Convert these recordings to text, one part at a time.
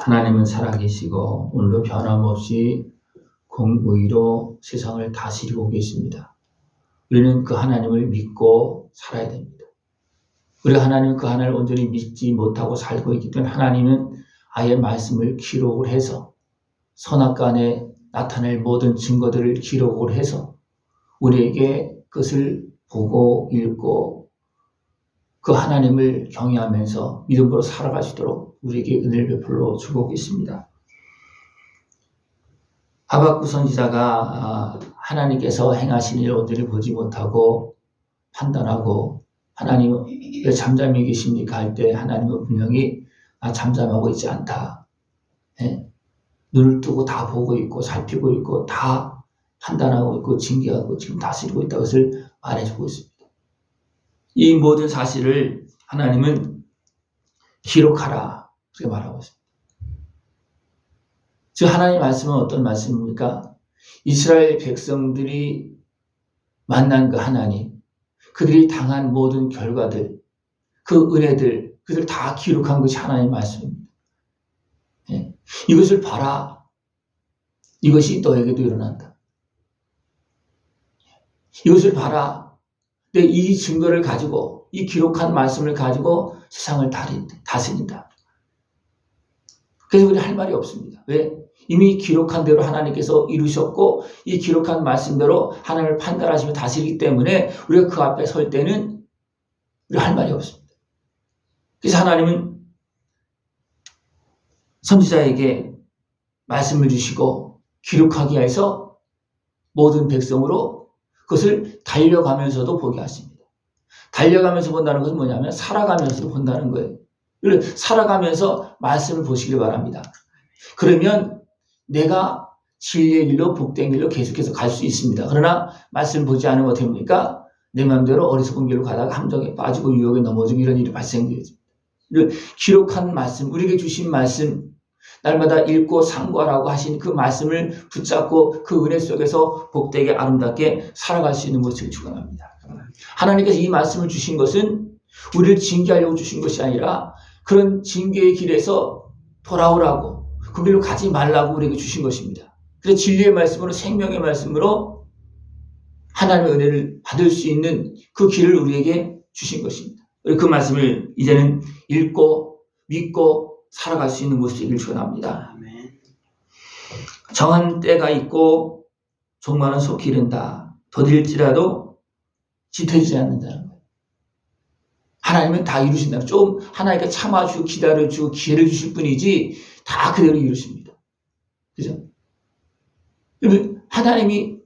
하나님은 살아계시고 오늘도 변함없이 공의로 세상을 다스리고 계십니다. 우리는 그 하나님을 믿고 살아야 됩니다. 우리가 하나님 그 하나님을 온전히 믿지 못하고 살고 있기 때문에 하나님은 아예 말씀을 기록을 해서 선악간에 나타낼 모든 증거들을 기록을 해서 우리에게 그것을 보고 읽고 그 하나님을 경외하면서 믿음으로 살아갈 수 있도록 우리에게 은혜를 베풀어 주고 계십니다. 하박국 선지자가 하나님께서 행하신 일을 온전히 보지 못하고 판단하고 하나님 왜 잠잠히 계십니까 할 때 하나님은 분명히 잠잠하고 있지 않다. 눈을 뜨고 다 보고 있고 살피고 있고 다 판단하고 있고 징계하고 지금 다스리고 있다는 것을 말해주고 있습니다. 이 모든 사실을 하나님은 기록하라 그렇게 말하고 있습니다. 즉 하나님의 말씀은 어떤 말씀입니까? 이스라엘 백성들이 만난 그 하나님, 그들이 당한 모든 결과들, 그 은혜들, 그들 다 기록한 것이 하나님의 말씀입니다. 이것을 봐라. 이것이 너에게도 일어난다. 이것을 봐라. 내 이 증거를 가지고 이 기록한 말씀을 가지고 세상을 다스린다. 그래서 우리 할 말이 없습니다. 왜? 이미 기록한 대로 하나님께서 이루셨고 이 기록한 말씀대로 하나님을 판단하시며 다스리기 때문에 우리가 그 앞에 설 때는 우리 할 말이 없습니다. 그래서 하나님은 선지자에게 말씀을 주시고 기록하기 위해서 모든 백성으로 그것을 달려가면서도 보게 하십니다. 달려가면서 본다는 것은 뭐냐면 살아가면서도 본다는 거예요. 살아가면서 말씀을 보시길 바랍니다. 그러면 내가 진리의 길로 복된 길로 계속해서 갈 수 있습니다. 그러나 말씀을 보지 않으면 어떻게 됩니까? 내 마음대로 어리석은 길로 가다가 함정에 빠지고 유혹에 넘어지고 이런 일이 발생되죠. 기록한 말씀, 우리에게 주신 말씀, 날마다 읽고 상고하라고 하신 그 말씀을 붙잡고 그 은혜 속에서 복되게 아름답게 살아갈 수 있는 것을 축원합니다. 하나님께서 이 말씀을 주신 것은 우리를 징계하려고 주신 것이 아니라 그런 징계의 길에서 돌아오라고 그 길로 가지 말라고 우리에게 주신 것입니다. 그래서 진리의 말씀으로 생명의 말씀으로 하나님의 은혜를 받을 수 있는 그 길을 우리에게 주신 것입니다. 그 말씀을 이제는 읽고 믿고 살아갈 수 있는 모습이길 축원합니다. 정한 때가 있고 종말은 속히 이른다. 더딜지라도 짙어지지 않는다는 거예요. 하나님은 다 이루신다. 좀 하나님께 참아주고 기다려주고 기회를 주실 뿐이지 다 그대로 이루십니다. 그죠? 하나님이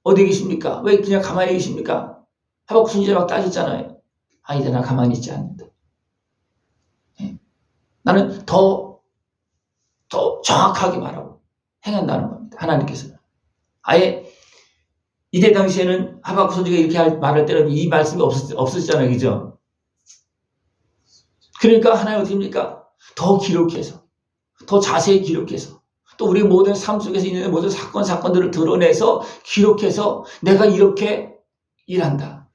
어디 계십니까? 왜 그냥 가만히 계십니까? 하박국 선지자 막 따졌잖아요. 이제 나 가만히 있지 않는다. 나는 더 정확하게 말하고 행한다는 겁니다. 하나님께서는. 아예 이때 당시에는 하박국 선지자가 이렇게 말할 때는 이 말씀이 없었잖아요. 그죠? 그러니까 하나님 어떻게 합니까? 더 기록해서 더 자세히 기록해서 또 우리 모든 삶 속에서 있는 모든 사건들을 드러내서 기록해서 내가 이렇게 일한다.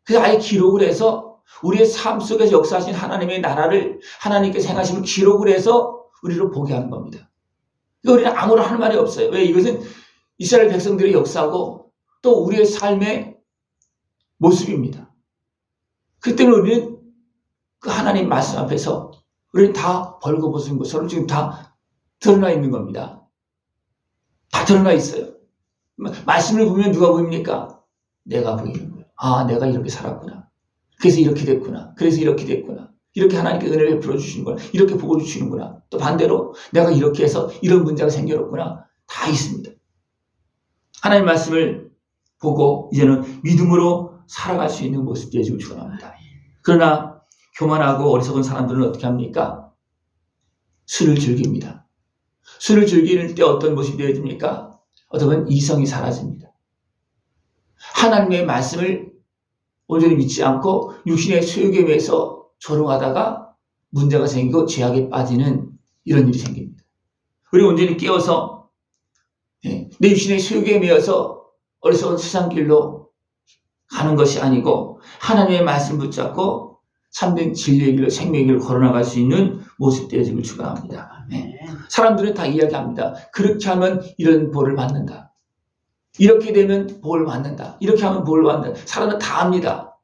그래서 아예 기록을 해서 우리의 삶 속에서 역사하신 하나님의 나라를 하나님께서 행하심을 기록을 해서 우리를 보게 하는 겁니다. 우리는 아무런 할 말이 없어요. 왜? 이것은 이스라엘 백성들의 역사고 또 우리의 삶의 모습입니다. 그 때문에 우리는 그 하나님 말씀 앞에서 우리는 다 벌거벗은 것처럼 지금 다 드러나 있는 겁니다. 다 드러나 있어요. 말씀을 보면 누가 보입니까? 내가 보이는 거예요. 내가 이렇게 살았구나. 그래서 이렇게 됐구나. 그래서 이렇게 됐구나. 이렇게 하나님께 은혜를 베풀어 주시는구나. 이렇게 복을 주시는구나. 또 반대로 내가 이렇게 해서 이런 문제가 생겨났구나. 다 있습니다. 하나님 말씀을 보고 이제는 믿음으로 살아갈 수 있는 모습 되시길 축원합니다. 그러나 교만하고 어리석은 사람들은 어떻게 합니까? 술을 즐깁니다. 술을 즐기는 때 어떤 모습이 되어집니까? 어떻게 보면 이성이 사라집니다. 하나님의 말씀을 온전히 믿지 않고 육신의 소욕에 매여서 조롱하다가 문제가 생기고 죄악에 빠지는 이런 일이 생깁니다. 우리 온전히 깨어서 내 육신의 소욕에 매여서 어리석은 세상 길로 가는 것이 아니고 하나님의 말씀 붙잡고 참된 진리의 길로 생명의 길로 걸어나갈 수 있는 모습 되어지길 축원합니다. 네. 사람들은 다 이야기합니다. 그렇게 하면 이런 복을 받는다. 이렇게 되면 복을 받는다. 이렇게 하면 복을 받는다. 사람은 다 압니다.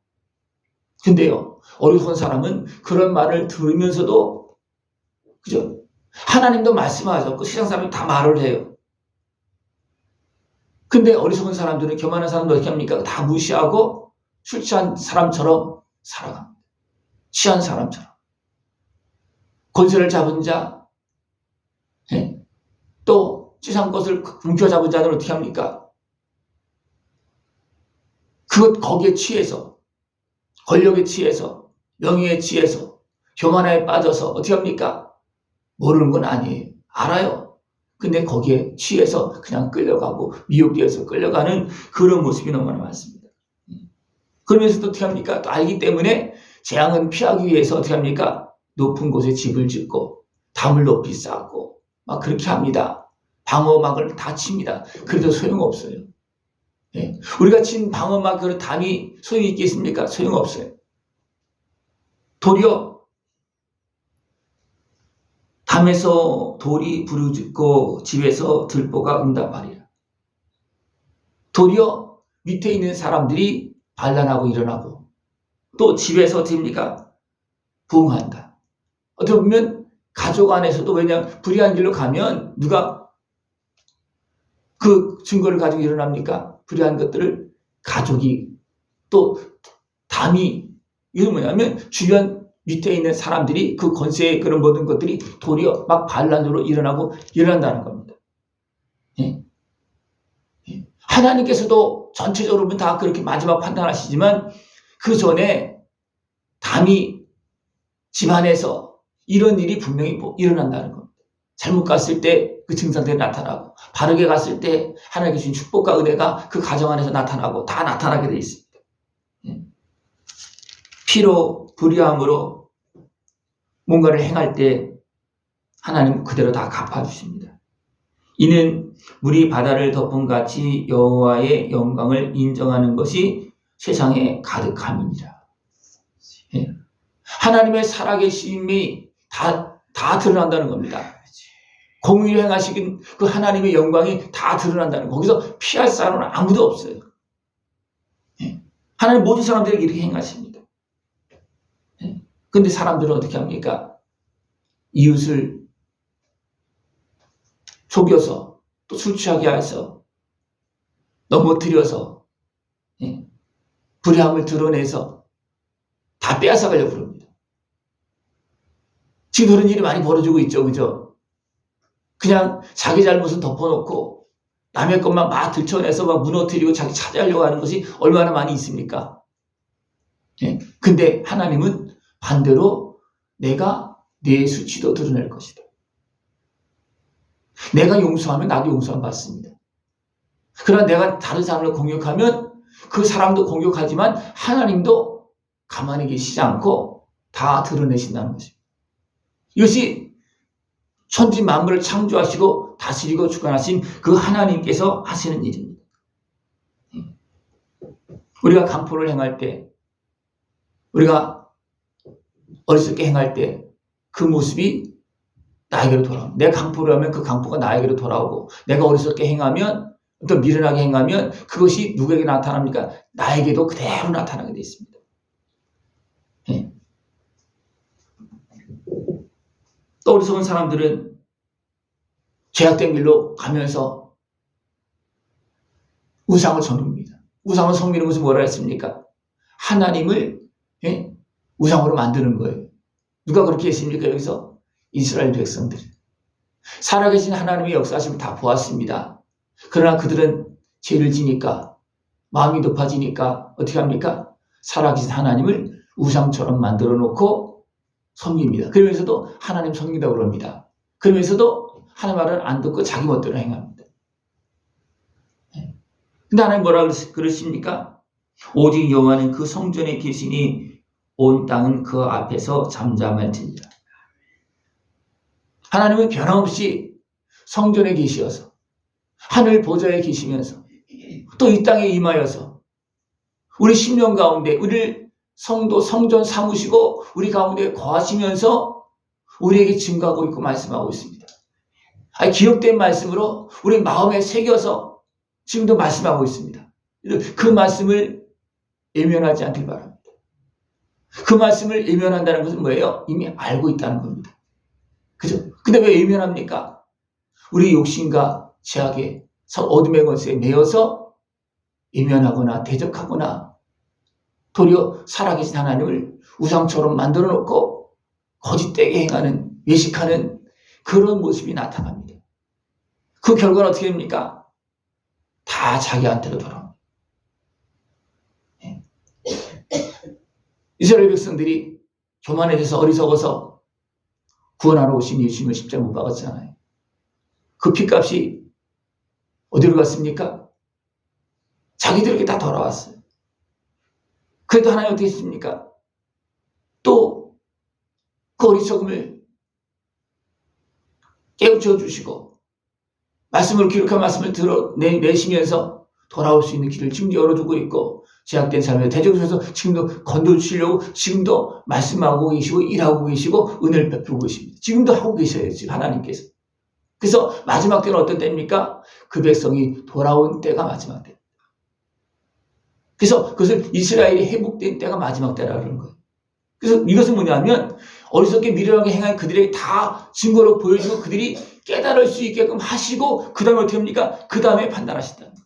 근데요, 어리석은 사람은 그런 말을 들으면서도, 그죠? 하나님도 말씀하셨고 세상 사람이 다 말을 해요. 근데 어리석은 사람들은, 교만한 사람들 어떻게 합니까? 다 무시하고 술 취한 사람처럼 살아갑니다. 취한 사람처럼. 권세를 잡은 자, 또 지상 것을 움켜잡은 자들은 어떻게 합니까? 거기에 취해서, 권력에 취해서, 명예에 취해서, 교만에 빠져서 어떻게 합니까? 모르는 건 아니에요. 알아요. 근데 거기에 취해서 그냥 끌려가고 미혹되어서 끌려가는 그런 모습이 너무나 많습니다. 그러면서도 어떻게 합니까? 또 알기 때문에 재앙은 피하기 위해서 어떻게 합니까? 높은 곳에 집을 짓고 담을 높이 쌓고 막 그렇게 합니다. 방어막을 다 칩니다. 그래도 소용없어요. 예. 우리가 친 방어막 그 담이 소용이 있겠습니까? 소용없어요. 도리어 담에서 돌이 부르짖고 집에서 들보가 응답 말이라. 도리어 밑에 있는 사람들이 반란하고 일어나고 또 집에서 어떻습니까? 부흥한다. 어떻게 보면 가족 안에서도 왜냐하면 불의한 길로 가면 누가 그 증거를 가지고 일어납니까? 불의한 것들을 가족이 또 담이 이건 뭐냐면 주변 밑에 있는 사람들이 그 권세의 그런 모든 것들이 도리어 막 반란으로 일어난다는 겁니다. 예. 예. 하나님께서도 전체적으로 보면 다 그렇게 마지막 판단하시지만 그 전에 담이 집안에서 이런 일이 분명히 일어난다는 겁니다. 잘못 갔을 때 그 증상들이 나타나고 바르게 갔을 때 하나님께 주신 축복과 은혜가 그 가정 안에서 나타나고 다 나타나게 되어 있습니다. 예. 피로 불의함으로 뭔가를 행할 때 하나님 그대로 다 갚아주십니다. 이는 물이 바다를 덮은 같이 여호와의 영광을 인정하는 것이 세상에 가득함이니라. 예. 하나님의 살아계심이 다 드러난다는 겁니다. 공의를 행하시긴 그 하나님의 영광이 다 드러난다는 거. 거기서 피할 사람은 아무도 없어요. 예. 하나님 모든 사람들에게 이렇게 행하십니다. 예. 근데 사람들은 어떻게 합니까? 이웃을 속여서 또 술 취하게 해서 넘어뜨려서 예. 불의함을 드러내서 다 빼앗아가려고 그럽니다. 지금 그런 일이 많이 벌어지고 있죠. 그죠? 그냥 자기 잘못은 덮어놓고 남의 것만 막 들춰내서 막 무너뜨리고 자기 차지하려고 하는 것이 얼마나 많이 있습니까? 예. 근데 하나님은 반대로 내가 내 수치도 드러낼 것이다. 내가 용서하면 나도 용서함 받습니다. 그러나 내가 다른 사람을 공격하면 그 사람도 공격하지만 하나님도 가만히 계시지 않고 다 드러내신다는 것입니다. 이것이 천지 만물을 창조하시고 다스리고 주관하신 그 하나님께서 하시는 일입니다. 우리가 강포를 행할 때, 우리가 어리석게 행할 때 그 모습이 나에게로 돌아옵니다. 내가 강포를 하면 그 강포가 나에게로 돌아오고, 내가 어리석게 행하면, 또 미련하게 행하면 그것이 누구에게 나타납니까? 나에게도 그대로 나타나게 되어 있습니다. 네. 또 어리석은 사람들은 죄악된 길로 가면서 우상을 섬깁니다. 우상을 섬기는 것은 뭐라 했습니까? 하나님을 우상으로 만드는 거예요. 누가 그렇게 했습니까? 여기서 이스라엘 백성들. 살아계신 하나님의 역사심을 다 보았습니다. 그러나 그들은 죄를 지니까 마음이 높아지니까 어떻게 합니까? 살아계신 하나님을 우상처럼 만들어 놓고 섬깁니다. 그러면서도 하나님 섬긴다고 그럽니다. 그러면서도 하나님 말을 안 듣고 자기 멋대로 행합니다. 근데 하나님 뭐라 그러십니까? 오직 여호와는 그 성전에 계시니 온 땅은 그 앞에서 잠잠할지니라. 하나님은 변함없이 성전에 계시어서 하늘 보좌에 계시면서 또 이 땅에 임하여서 우리 심령 가운데 우리를 성도 성전 삼으시고 우리 가운데 거하시면서 우리에게 증거하고 있고 말씀하고 있습니다. 기록된 말씀으로 우리 마음에 새겨서 지금도 말씀하고 있습니다. 그 말씀을 외면하지 않길 바랍니다. 그 말씀을 외면한다는 것은 뭐예요? 이미 알고 있다는 겁니다. 그죠? 근데 왜 외면합니까? 우리 욕심과 죄악의 어둠의 권세에 매여서 외면하거나 대적하거나 도리어 살아계신 하나님을 우상처럼 만들어 놓고 거짓되게 행하는, 외식하는 그런 모습이 나타납니다. 그 결과는 어떻게 됩니까? 다 자기한테로 돌아옵니다. 이스라엘 백성들이 교만해져서 어리석어서 구원하러 오신 예수님을 십자가에 못 박았잖아요. 그 핏값이 어디로 갔습니까? 자기들에게 다 돌아왔어요. 그래도 하나님 어떻게 했습니까? 또 그 어리석음을 깨우쳐 주시고 말씀을 기록한 말씀을 내시면서 돌아올 수 있는 길을 지금 열어두고 있고 제약된 삶에 대적해서 지금도 건져주시려고 지금도 말씀하고 계시고 일하고 계시고 은혜를 베풀고 계십니다. 지금도 하고 계셔요. 지금 하나님께서. 그래서 마지막 때는 어떤 때입니까? 그 백성이 돌아온 때가 마지막 때입니다. 그래서 그것을 이스라엘이 회복된 때가 마지막 때라고 하는 거예요. 그래서 이것은 뭐냐면 어리석게 미련하게 행한 그들에게 다 증거로 보여주고 그들이 깨달을 수 있게끔 하시고 그 다음에 어떻게 합니까? 그 다음에 판단하신다는 거예요.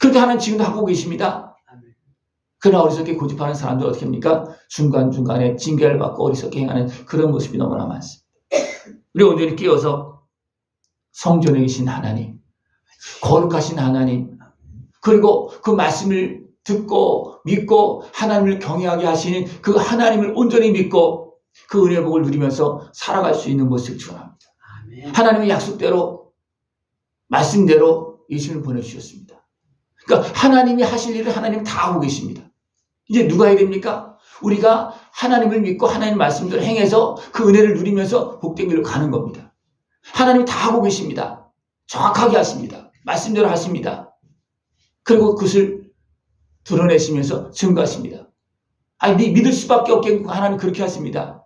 그렇게 하나님 지금도 하고 계십니다. 그러나 어리석게 고집하는 사람들 어떻게 합니까? 중간중간에 징계를 받고 어리석게 행하는 그런 모습이 너무나 많습니다. 우리 온전히 끼어서 성전에 계신 하나님, 거룩하신 하나님, 그리고 그 말씀을 듣고 믿고 하나님을 경외하게 하시는 그 하나님을 온전히 믿고 그 은혜의 복을 누리면서 살아갈 수 있는 모습을 축원합니다. 하나님의 약속대로 말씀대로 예수님을 보내주셨습니다. 그러니까 하나님이 하실 일을 하나님 다 하고 계십니다. 이제 누가 해야 됩니까? 우리가 하나님을 믿고 하나님 말씀대로 행해서 그 은혜를 누리면서 복된 길로 가는 겁니다. 하나님이 다 하고 계십니다. 정확하게 하십니다. 말씀대로 하십니다. 그리고 그것을 드러내시면서 증거하십니다. 믿을 수밖에 없게 하나님 그렇게 하십니다.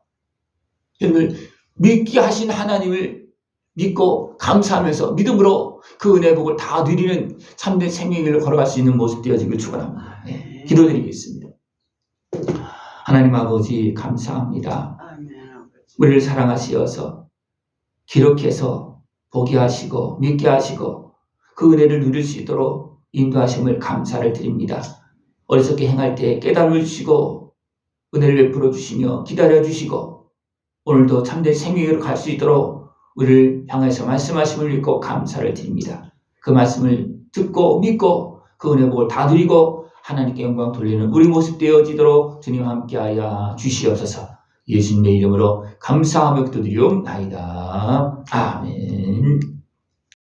여러분, 믿게 하신 하나님을 믿고 감사하면서 믿음으로 그 은혜의 복을 다 누리는 참된 생명의 길로 걸어갈 수 있는 모습 되어지길 축원합니다. 네, 기도드리겠습니다. 하나님 아버지 감사합니다. 우리를 사랑하시어서 기록해서 보게 하시고 믿게 하시고 그 은혜를 누릴 수 있도록 인도하심을 감사를 드립니다. 어리석게 행할 때 깨달음을 주시고 은혜를 베풀어 주시며 기다려 주시고 오늘도 참된 생명으로 갈 수 있도록 우리를 향해서 말씀하심을 믿고 감사를 드립니다. 그 말씀을 듣고 믿고 그 은혜 복을 다 누리고 하나님께 영광 돌리는 우리 모습 되어지도록 주님 함께하여 주시옵소서. 예수님의 이름으로 감사하며 기도드리옵나이다. 아멘.